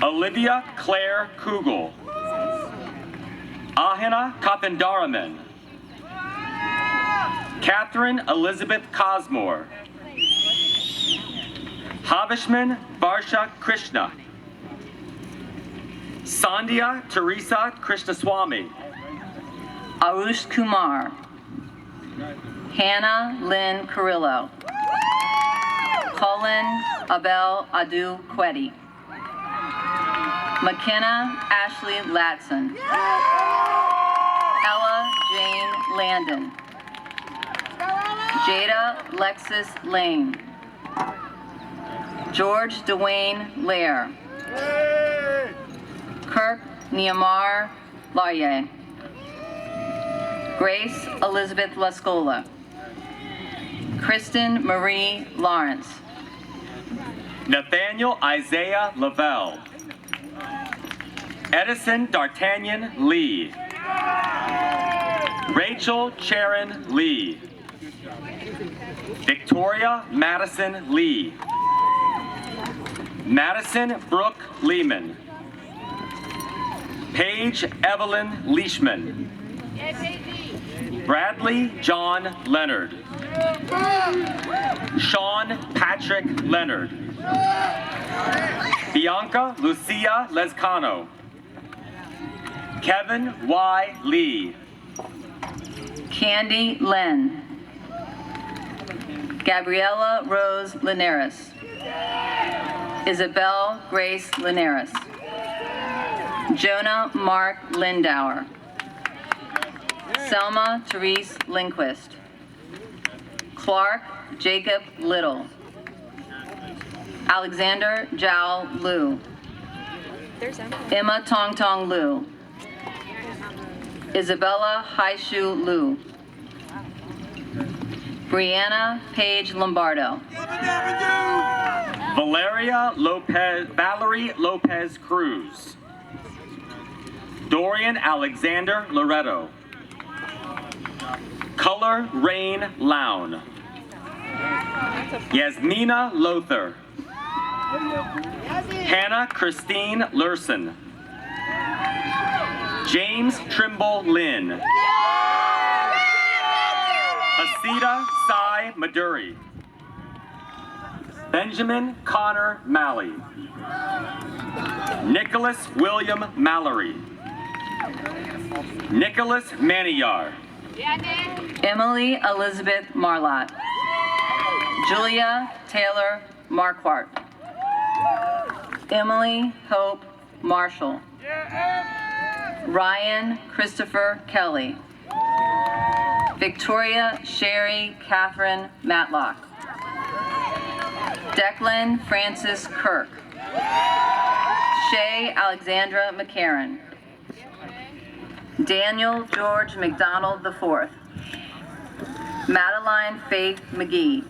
Olivia Claire Kugel. Ahina Kapindaraman. Catherine Elizabeth Cosmore. Havishman Varsha Krishna. Sandhya Teresa Krishnaswamy. Arush Kumar. Hannah Lynn Carrillo. Colin Abel Adu Kwedi. McKenna Ashley Latson. Ella Jane Landon. Jada Lexus Lane. George Dwayne Lair. Kirk Niamar Laurier. Grace Elizabeth Lascola. Kristen Marie Lawrence. Nathaniel Isaiah Lavelle. Edison D'Artagnan Lee. Rachel Sharon Lee. Victoria Madison Lee. Madison Brooke Lehman. Paige Evelyn Leishman. Bradley John Leonard. Sean Patrick Leonard. Bianca Lucia Lescano. Kevin Y. Lee. Candy Len. Gabriella Rose Linares. Isabel Grace Linares. Jonah Mark Lindauer. Selma Therese Lindquist. Clark Jacob Little. Alexander Zhao Liu. Emma Tong Tong Liu. Isabella Haishu Liu. Brianna Paige Lombardo. Valerie Lopez Cruz. Dorian Alexander Loretto. Color Rain Lown. Yasmina Lothar. Hannah Christine Lurson. James Trimble Lynn. Asita Sai Maduri. Benjamin Connor Malley. Nicholas William Mallory. Nicholas Maniyar. Emily Elizabeth Marlott. Julia Taylor Marquardt. Emily Hope Marshall. Ryan Christopher Kelly. Victoria Sherry Catherine Matlock. Declan Francis Kirk. Shay Alexandra McCarran. Daniel George McDonald IV. Madeline Faith McGee.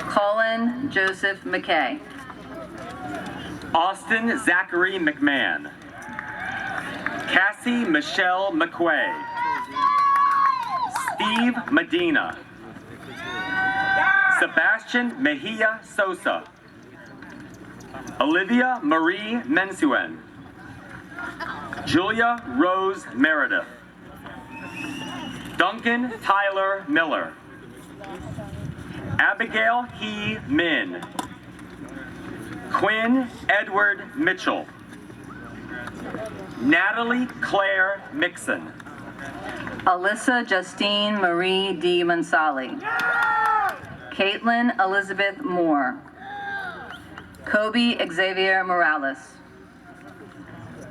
Colin Joseph McKay. Austin Zachary McMahon. Cassie Michelle McQuay. Steve Medina. Sebastian Mejia Sosa. Olivia Marie Mensuen. Julia Rose Meredith. Duncan Tyler Miller. Abigail He Min. Quinn Edward Mitchell. Natalie Claire Mixon. Alyssa Justine Marie D. Mansali. Caitlin Elizabeth Moore. Kobe Xavier Morales.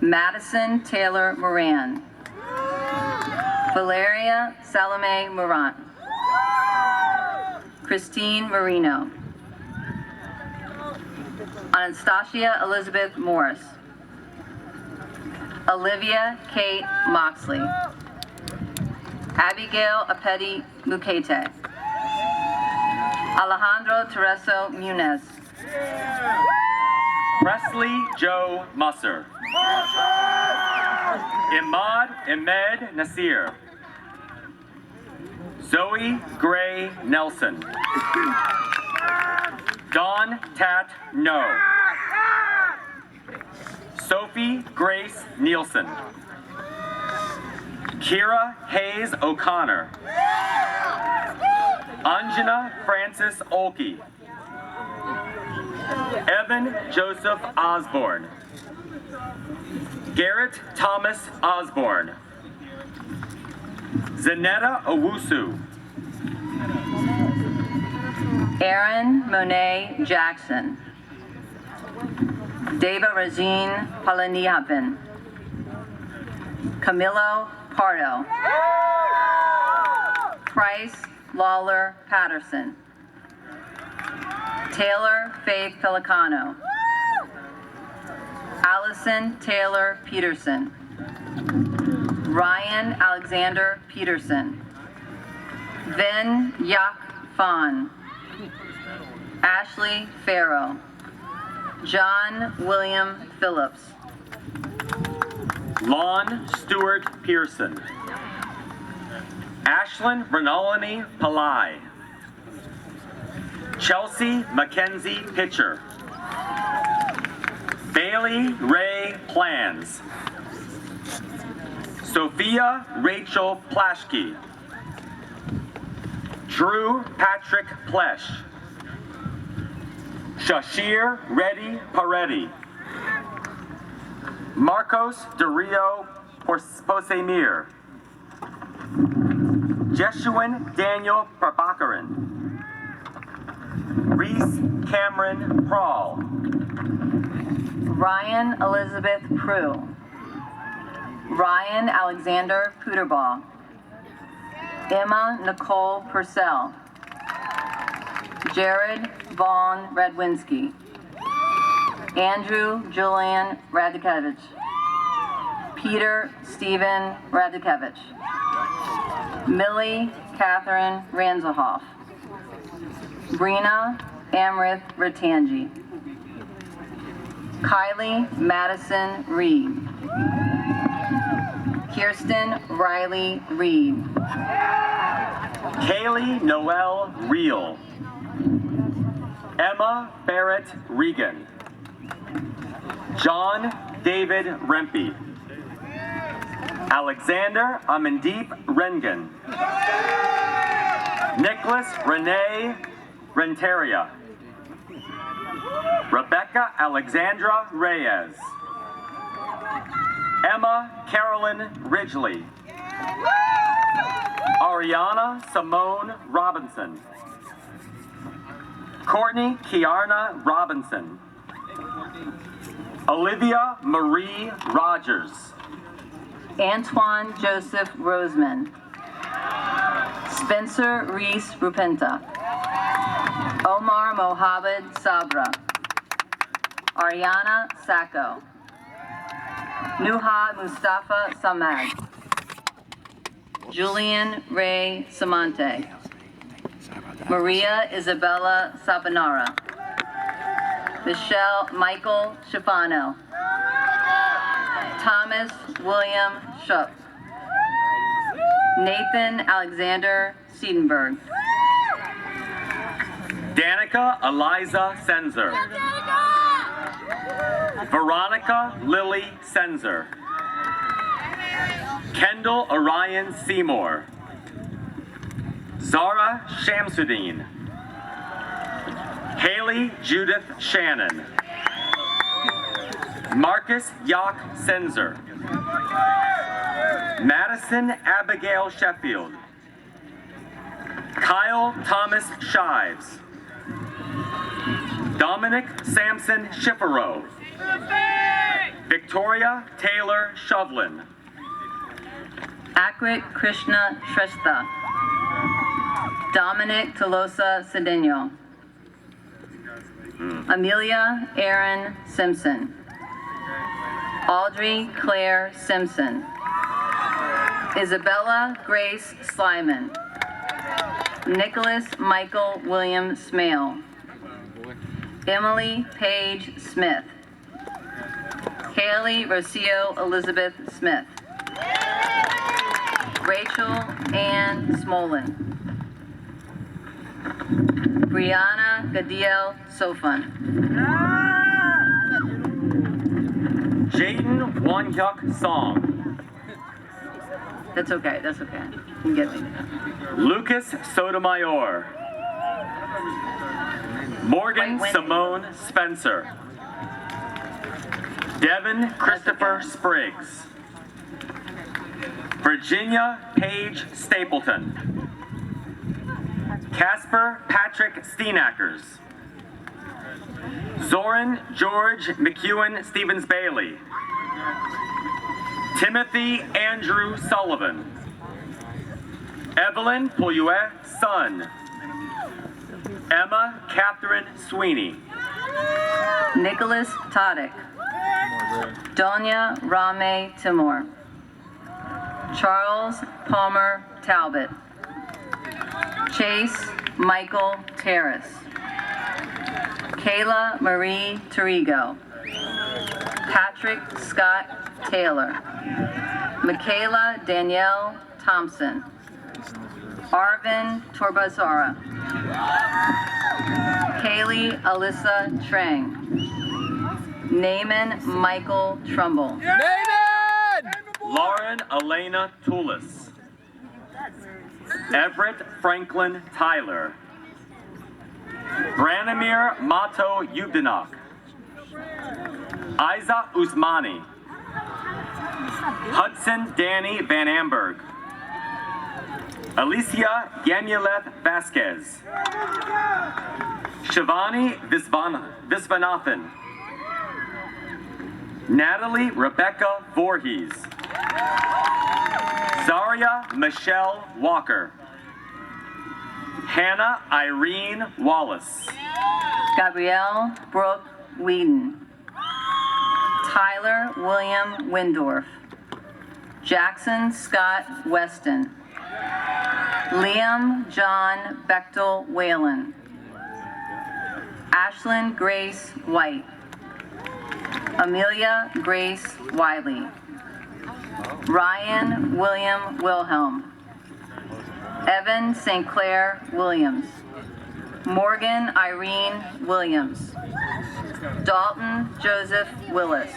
Madison Taylor Moran. Valeria Salome Morant. Christine Marino. Anastasia Elizabeth Morris. Olivia Kate Moxley. Abigail Apeti Mukete. Alejandro Tereso Munez. Presley Joe Musser. Imad Ahmed Nasir. Zoe Gray Nelson. Dawn Tat No. Sophie Grace Nielsen. Kira Hayes O'Connor. Anjana Francis Olkey. Evan Joseph Osborne. Garrett Thomas Osborne. Zanetta Owusu. Aaron Monet Jackson. Deva Regine Palaniapin. Camilo Pardo. Price Lawler Patterson. Taylor Faith Pelicano. Allison Taylor Peterson. Ryan Alexander Peterson. Vin Yak Fan. Ashley Farrow. John William Phillips. Lon Stewart Pearson. Ashlyn Renalini Pillai. Chelsea Mackenzie Pitcher. Bailey Ray Plans. Sophia Rachel Plashke. Drew Patrick Plesh. Shashir Reddy Paretti. Marcos Dario Posemir. Jeshuan Daniel Prabhakaran. Reese Cameron Prawl. Ryan Elizabeth Prue. Ryan Alexander Puderball. Emma Nicole Purcell. Jared Vaughn Radwinski. Andrew Julian Radikevich. Peter Stephen Radikevich. Millie Catherine Ranzelhoff. Brina Amrith Ratangi. Kylie Madison Reed. Kirsten Riley Reed. Kaylee Noel Reel. Emma Barrett Regan. John David Rempe. Alexander Amandeep Rengan. Nicholas Renee Renteria. Rebecca Alexandra Reyes. Emma Carolyn Ridgely. Ariana Simone Robinson. Courtney Kiarna Robinson. Olivia Marie Rogers. Antoine Joseph Roseman. Spencer Reese Rupenta. Omar Mohammed Sabra. Ariana Sacco. Nuha Mustafa Samad. Julian Ray Samante. Maria Isabella Sapanara. Michelle Michael Schifano. Thomas William Schupp. Nathan Alexander Siedenberg. Danica Eliza Senzer. Veronica Lily Senzer. Kendall Orion Seymour. Zara Shamsuddin. Haley Judith Shannon. Marcus Yak Senzer. Madison Abigail Sheffield. Kyle Thomas Shives. Dominic Sampson Schifferow. Victoria Taylor Shovlin. Akrit Krishna Shrestha. Dominic Tolosa Cedeno. Amelia Aaron Simpson. Audrey Claire Simpson. Isabella Grace Slyman. Nicholas Michael William Smale. Emily Paige Smith. Haley Rocio Elizabeth Smith. Rachel Ann Smolin. Brianna Gadiel Sofan. Jaden Wonhyuk Song. That's okay, that's okay. You can get me. Lucas Sotomayor. Morgan White Wendy. Simone Spencer. Devin Christopher Spriggs. Virginia Paige Stapleton. Casper Patrick Steenackers. Zoran George McEwen Stevens Bailey. Timothy Andrew Sullivan. Evelyn Poyue Sun. Emma Catherine Sweeney. Nicholas Tadic. Donya Rame Timur. Charles Palmer Talbot. Chase Michael Terrace. Kayla Marie Tarigo. Patrick Scott Taylor. Michaela Danielle Thompson. Arvin Torbazara. Kaylee Alyssa Trang. Naaman Michael Trumbull. Lauren Elena Toulis. Everett Franklin Tyler. Branimir Mato Yubdinok. Isa Usmani. Hudson Danny Van Amberg. Alicia Yanyeleth Vasquez. Shivani Visvanathan. Natalie Rebecca Voorhees. Zaria Michelle Walker. Hannah Irene Wallace. Gabrielle Brooke Whedon. Tyler William Windorf. Jackson Scott Weston. Liam John Bechtel Whalen. Ashlyn Grace White. Amelia Grace Wiley. Ryan William Wilhelm. Evan St. Clair Williams. Morgan Irene Williams. Dalton Joseph Willis.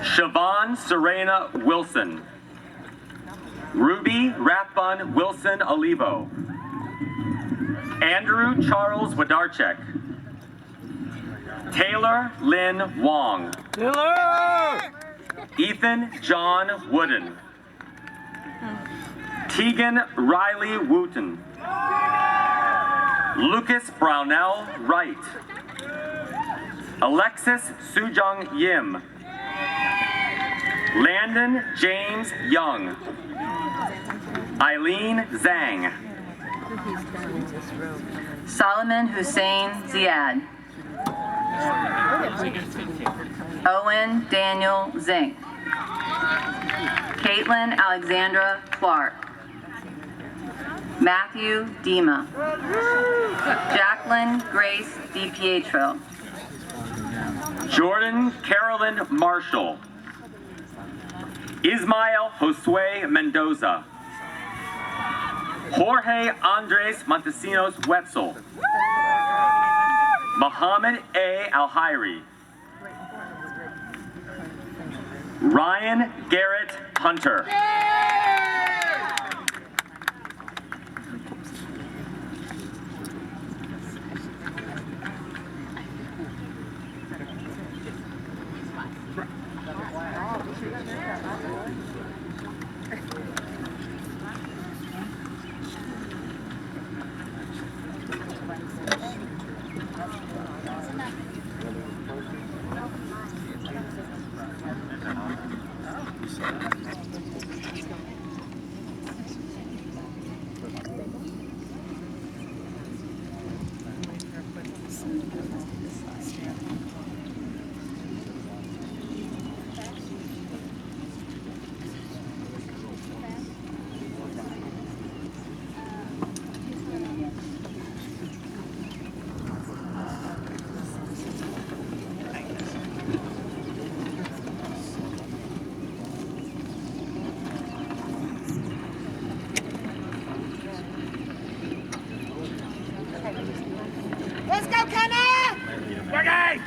Siobhan Serena Wilson. Ruby Rathbun Wilson Olivo. Andrew Charles Wadarchek. Taylor Lynn Wong. Ethan John Wooden. Tegan Riley Wooten. Lucas Brownell Wright. Alexis Sujung Yim. Landon James Young. Eileen Zhang. Solomon Hussein Ziad. Owen Daniel Zink. Caitlin Alexandra Clark. Matthew Dima. Jacqueline Grace DiPietro. Jordan Carolyn Marshall. Ismael Josue Mendoza. Jorge Andres Montesinos Wetzel. Muhammad A. Alhairi. Ryan Garrett Hunter. Let's go, Kenna! Okay.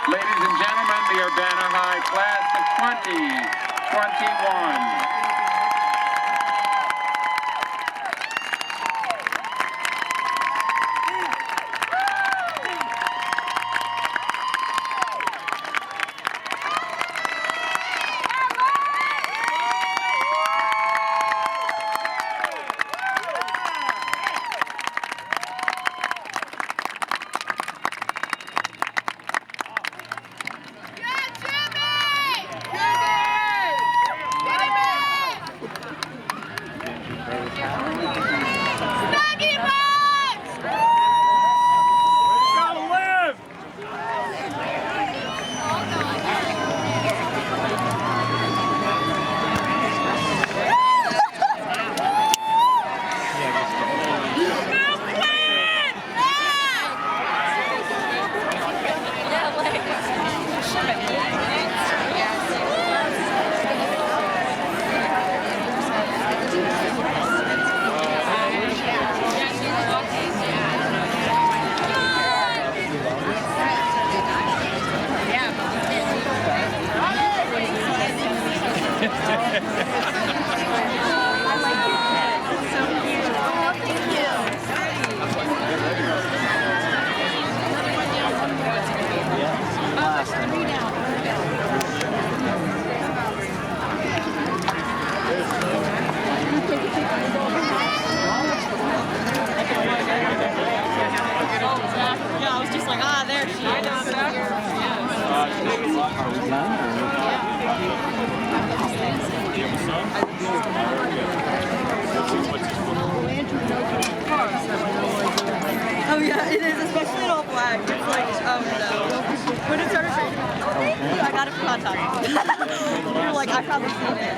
Ladies and gentlemen, the Urbana High class of 2021. Oh yeah, it is, especially in all black. It's like, oh no. When it started raining, I got it from Hot Topic. You're like, I've probably seen it.